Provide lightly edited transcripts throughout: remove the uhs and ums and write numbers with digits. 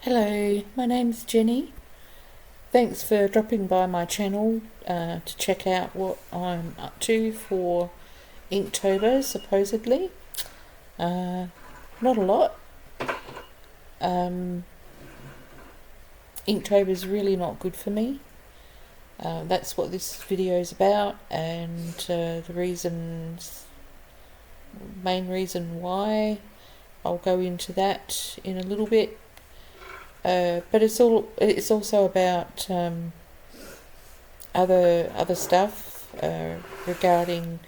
Hello, my name's Jenny. Thanks for dropping by my channel to check out what I'm up to for Inktober, supposedly. Not a lot. Inktober's really not good for me. That's what this video is about, and main reason why, I'll go into that in a little bit. But it's also about other stuff regarding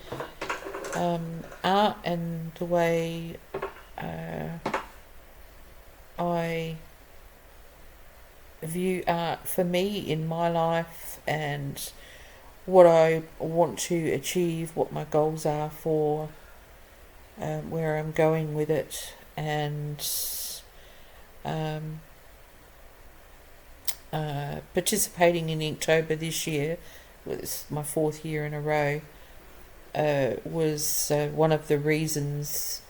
art and the way I view art for me in my life, and what I want to achieve, what my goals are for where I'm going with it, and participating in Inktober this year, it's my 4th year in a row, was one of the reasons.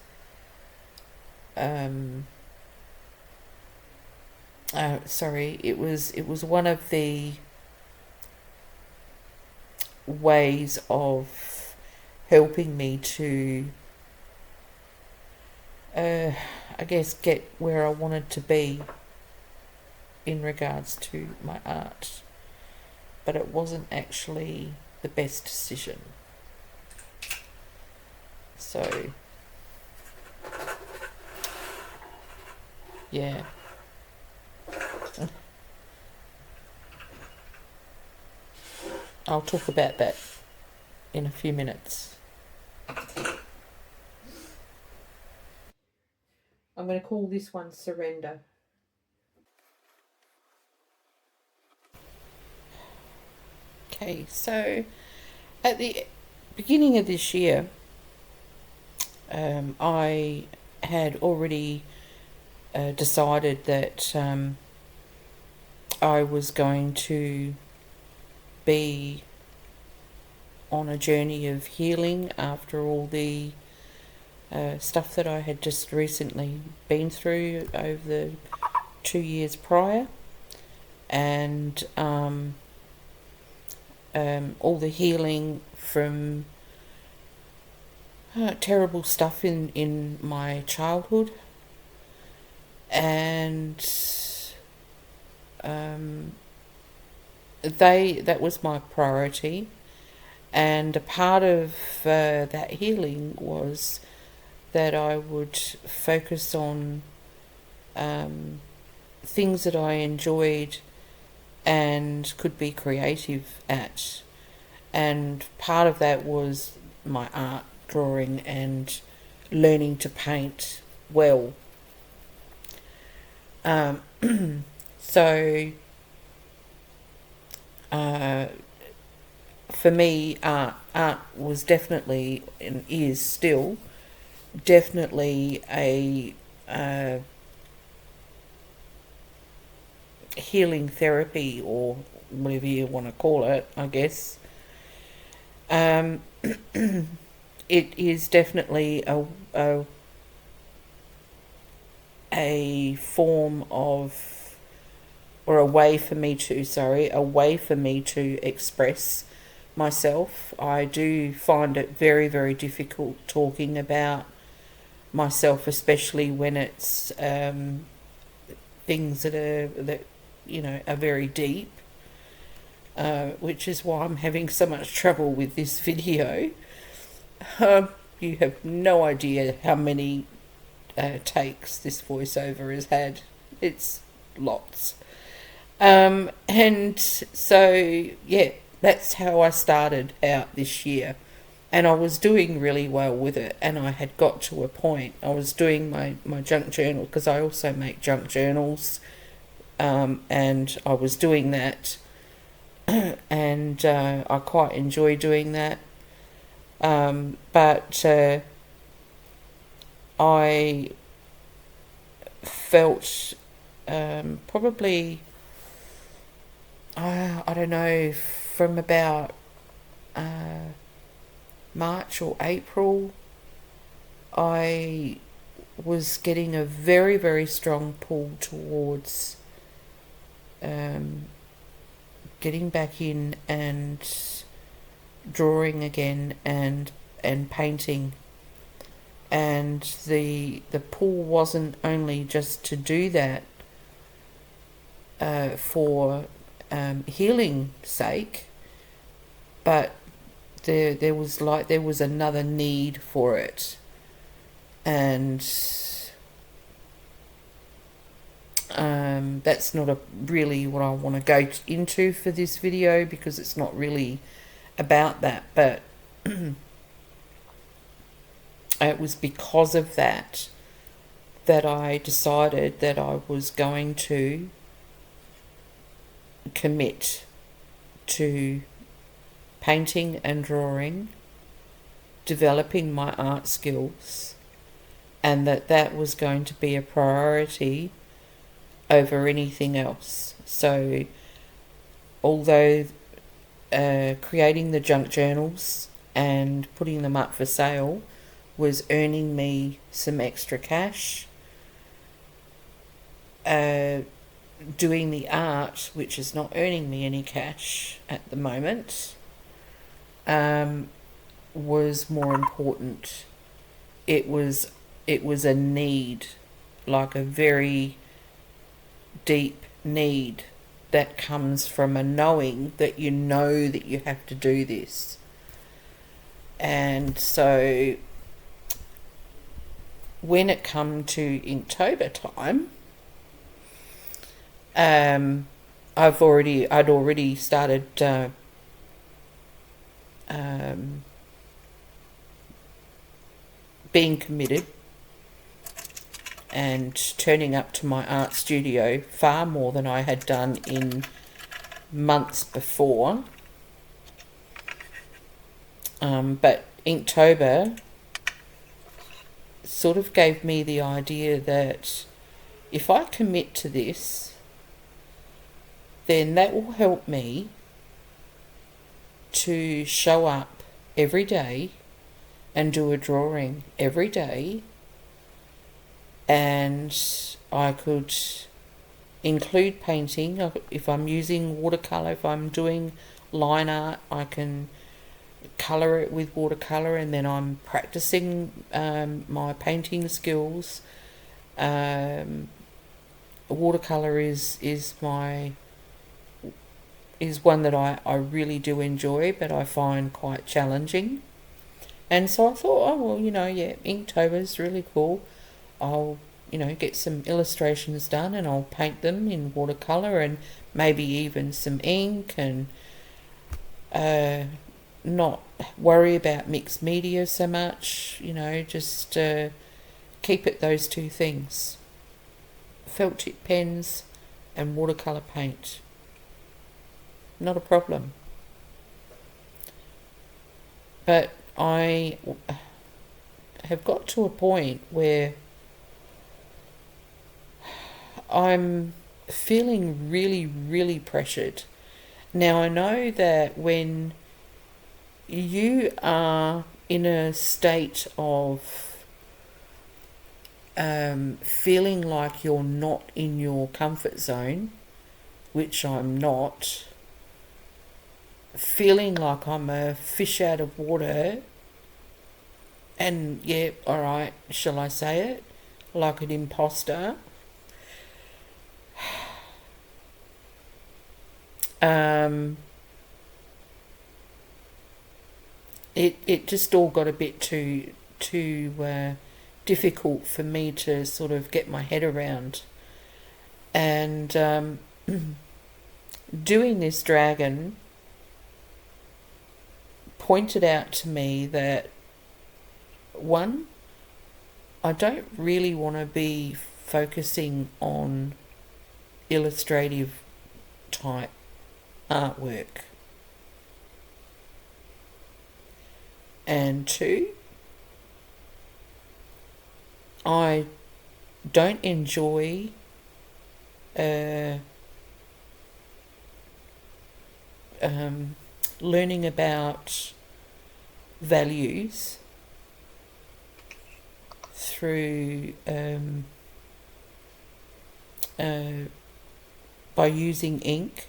It was one of the ways of helping me to, I guess, get where I wanted to be in regards to my art, but it wasn't actually the best decision. So, yeah. I'll talk about that in a few minutes. I'm going to call this one Surrender. Okay, so at the beginning of this year, I had already decided that I was going to be on a journey of healing after all the stuff that I had just recently been through over the 2 years prior, and all the healing from terrible stuff in my childhood, and that was my priority. And a part of that healing was that I would focus on things that I enjoyed and could be creative at. And part of that was my art, drawing, and learning to paint well. So for me, art was definitely, and is still, definitely a healing therapy, or whatever you want to call it, I guess. It is definitely a form of, or a way for me to express myself. I do find it very, very difficult talking about myself, especially when it's things that are very deep, which is why I'm having so much trouble with this video. You have no idea how many takes this voiceover has had. It's lots. And so, yeah, that's how I started out this year. And I was doing really well with it. And I had got to a point. I was doing my junk journal, because I also make junk journals. And I was doing that. And I quite enjoy doing that. But I felt probably, I don't know, from about March or April, I was getting a very, very strong pull towards getting back in and drawing again and painting. And the pull wasn't only just to do that for healing sake, but there was another need for it. And that's not really what I want to go into for this video, because it's not really about that, but it was because of that I decided that I was going to commit to painting and drawing, developing my art skills, and that was going to be a priority over anything else. So although creating the junk journals and putting them up for sale was earning me some extra cash, doing the art, which is not earning me any cash at the moment, was more important. It was a need, like a very deep need that comes from a knowing that you know that you have to do this. And so when it come to Inktober time, I'd already started being committed and turning up to my art studio far more than I had done in months before. But Inktober sort of gave me the idea that if I commit to this, then that will help me to show up every day and do a drawing every day, and I could include painting. If I'm using watercolour, if I'm doing line art, I can colour it with watercolour, and then I'm practicing my painting skills. Watercolour is one that I really do enjoy, but I find quite challenging. And so I thought, oh well, Inktober is really cool. I'll get some illustrations done, and I'll paint them in watercolour and maybe even some ink, and not worry about mixed media so much, just keep it those two things: felt tip pens and watercolour paint. Not a problem. But I have got to a point where I'm feeling really, really pressured. Now, I know that when you are in a state of feeling like you're not in your comfort zone, which I'm not, feeling like I'm a fish out of water, and alright, shall I say it, like an imposter, it just all got a bit too difficult for me to sort of get my head around. And doing this dragon pointed out to me that, one, I don't really want to be focusing on illustrative type artwork. And two, I don't enjoy learning about values through by using ink,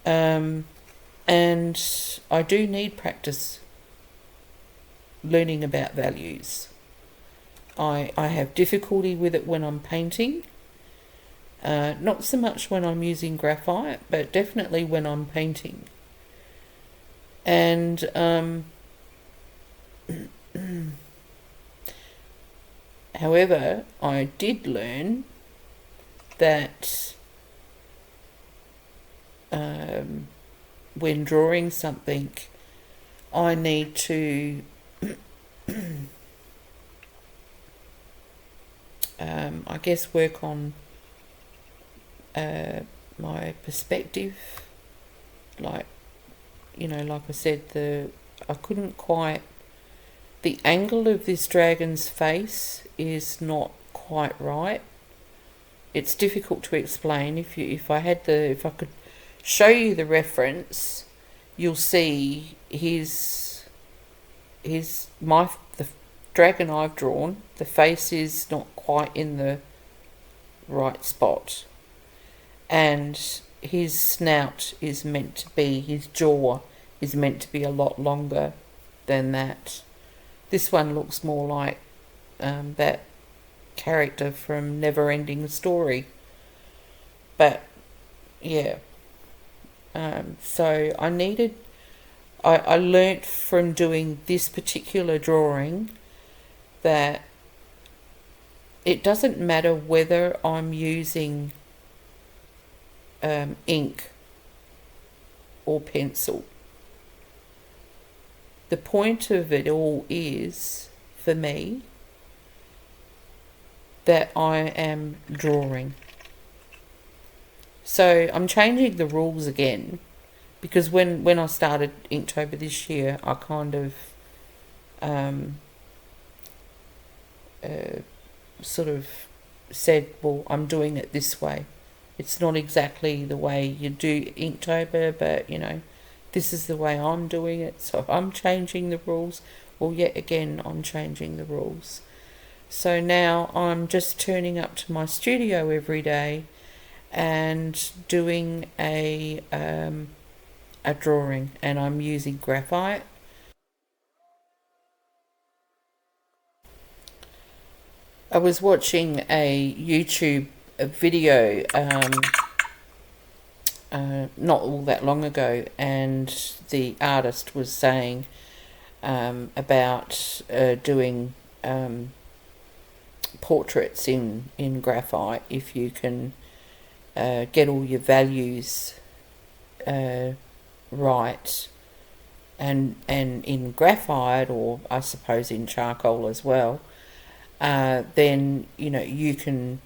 and I do need practice learning about values. I have difficulty with it when I'm painting, not so much when I'm using graphite, but definitely when I'm painting. And however, I did learn that when drawing something, I need to I guess work on my perspective. Like, like I said, I couldn't quite, the angle of this dragon's face is not quite right. It's difficult to explain. If I could show you the reference, you'll see the dragon I've drawn, the face is not quite in the right spot, and his snout is meant to be, his jaw is meant to be a lot longer than that. This one looks more like that character from Never Ending Story. But yeah, so I learnt from doing this particular drawing that it doesn't matter whether I'm using ink or pencil. The point of it all is, for me, that I am drawing. So I'm changing the rules again, because when I started Inktober this year, I kind of sort of said, well, I'm doing it this way. It's not exactly the way you do Inktober, but this is the way I'm doing it, so I'm changing the rules. Well, yet again, I'm changing the rules. So now I'm just turning up to my studio every day and doing a drawing, and I'm using graphite. I was watching a YouTube video not all that long ago, and the artist was saying about doing portraits in graphite, if you can get all your values right, and in graphite, or I suppose in charcoal as well, then you can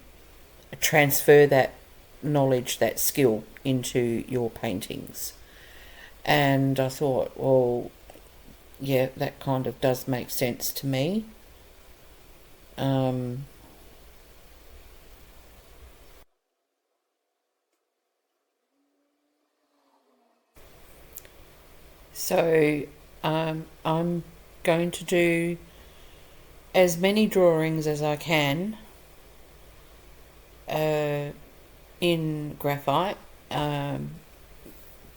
transfer that knowledge, that skill, into your paintings. And I thought, well, yeah, that kind of does make sense to me. So I'm going to do as many drawings as I can in graphite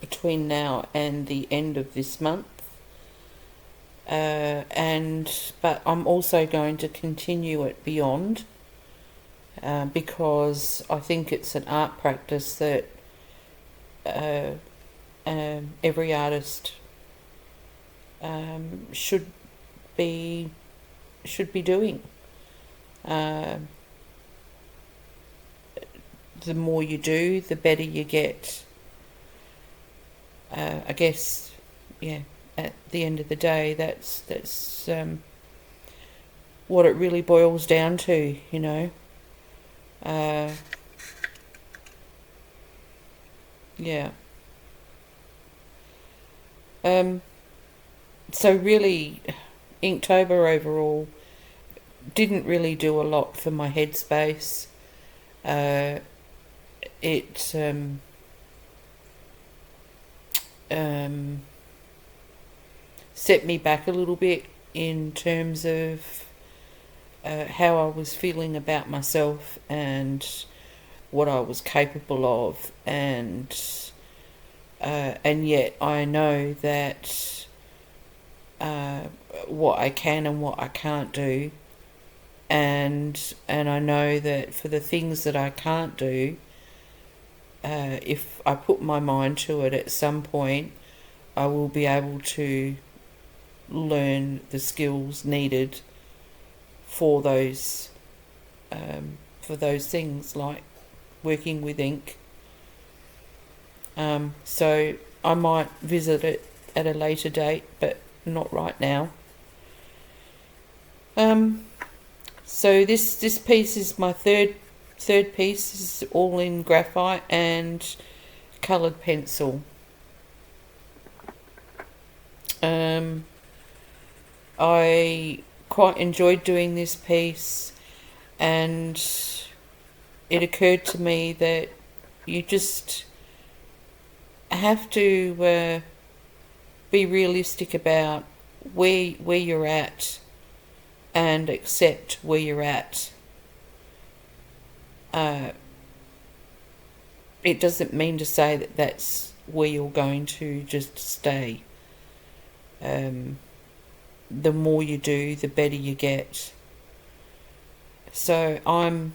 between now and the end of this month, but I'm also going to continue it beyond, because I think it's an art practice that every artist should be doing. The more you do, the better you get. I guess, yeah, at the end of the day, that's what it really boils down to, yeah. So really, Inktober overall didn't really do a lot for my headspace. It set me back a little bit in terms of how I was feeling about myself and what I was capable of, and yet I know that what I can and what I can't do, and I know that for the things that I can't do, if I put my mind to it, at some point I will be able to learn the skills needed for those things, like working with ink. So I might visit it at a later date, but not right now. So this piece is my third piece. Is all in graphite and coloured pencil. I quite enjoyed doing this piece, and it occurred to me that you just have to be realistic about where you're at and accept where you're at. It doesn't mean to say that that's where you're going to just stay. The more you do, the better you get. So I'm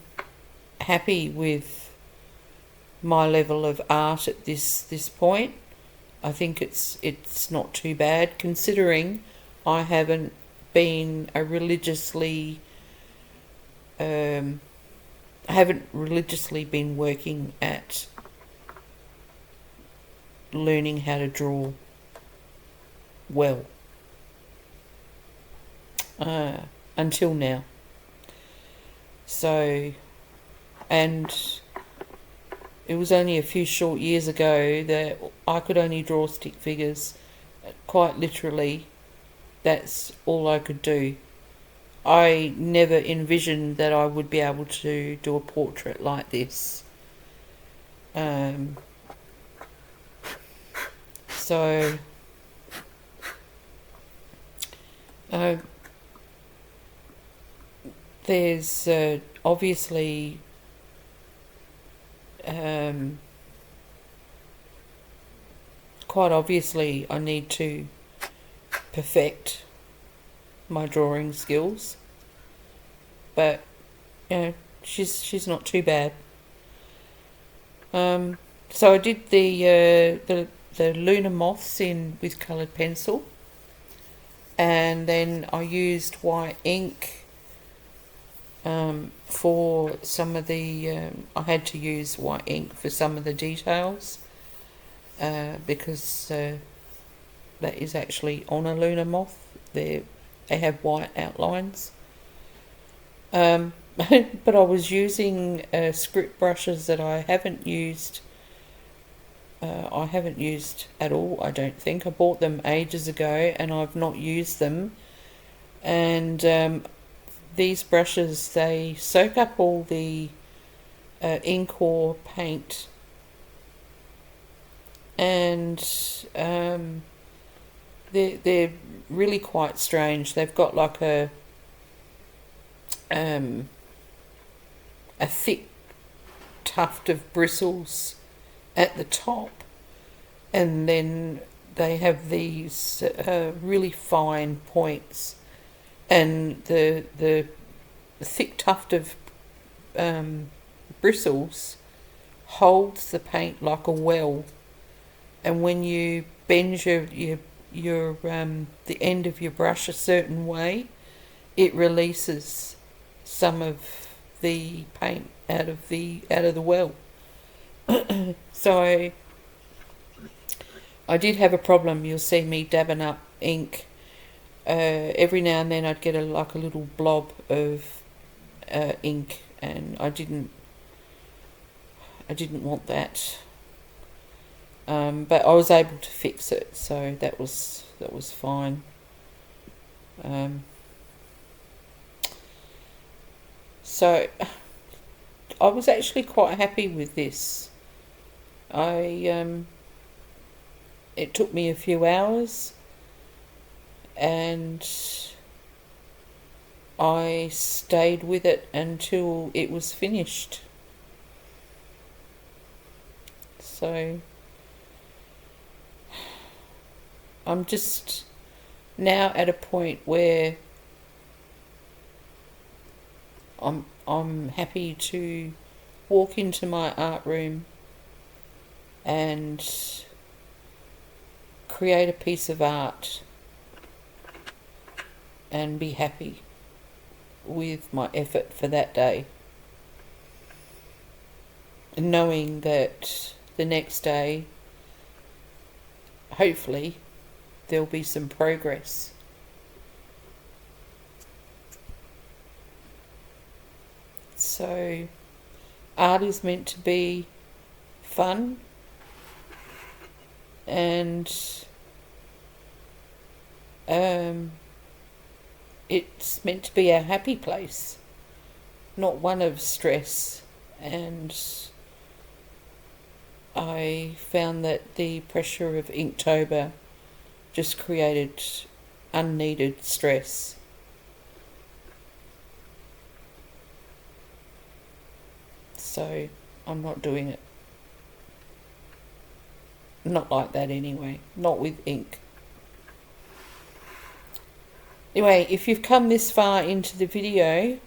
happy with my level of art at this point. I think it's not too bad, considering I haven't been I haven't religiously been working at learning how to draw well until now. So, and it was only a few short years ago that I could only draw stick figures. Quite literally, that's all I could do. I never envisioned that I would be able to do a portrait like this. So there's obviously quite obviously I need to perfect my drawing skills, but she's not too bad. So I did the lunar moths in with coloured pencil, and then I used white ink for some of the I had to use white ink for some of the details because that is actually on a lunar moth. They have white outlines. But I was using script brushes that I haven't used at all, I don't think. I bought them ages ago and I've not used them. And these brushes, they soak up all the ink or paint, and they're really quite strange. They've got like a thick tuft of bristles at the top, and then they have these really fine points, and the thick tuft of bristles holds the paint like a well, and when you bend your the end of your brush a certain way, it releases some of the paint out of the well. So I did have a problem. You'll see me dabbing up ink. Every now and then I'd get a little blob of ink, and I didn't want that. But I was able to fix it, so that was fine. So I was actually quite happy with this. It took me a few hours, and I stayed with it until it was finished. So I'm just now at a point where I'm happy to walk into my art room and create a piece of art and be happy with my effort for that day, knowing that the next day hopefully there'll be some progress. So art is meant to be fun and it's meant to be a happy place, not one of stress. And I found that the pressure of Inktober just created unneeded stress. So I'm not doing it. Not like that anyway. Not with ink. Anyway, if you've come this far into the video,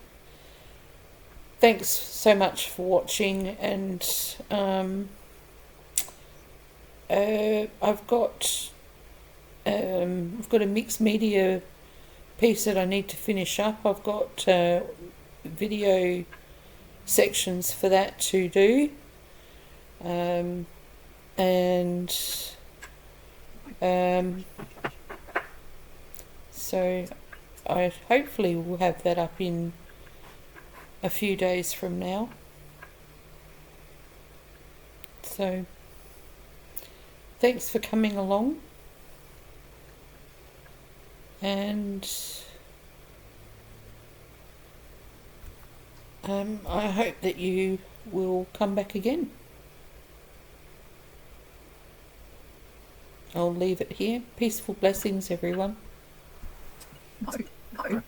thanks so much for watching, and I've got a mixed media piece that I need to finish up. I've got video sections for that to do, so I hopefully will have that up in a few days from now. So thanks for coming along, and I hope that you will come back again. I'll leave it here. Peaceful blessings, everyone. No, no.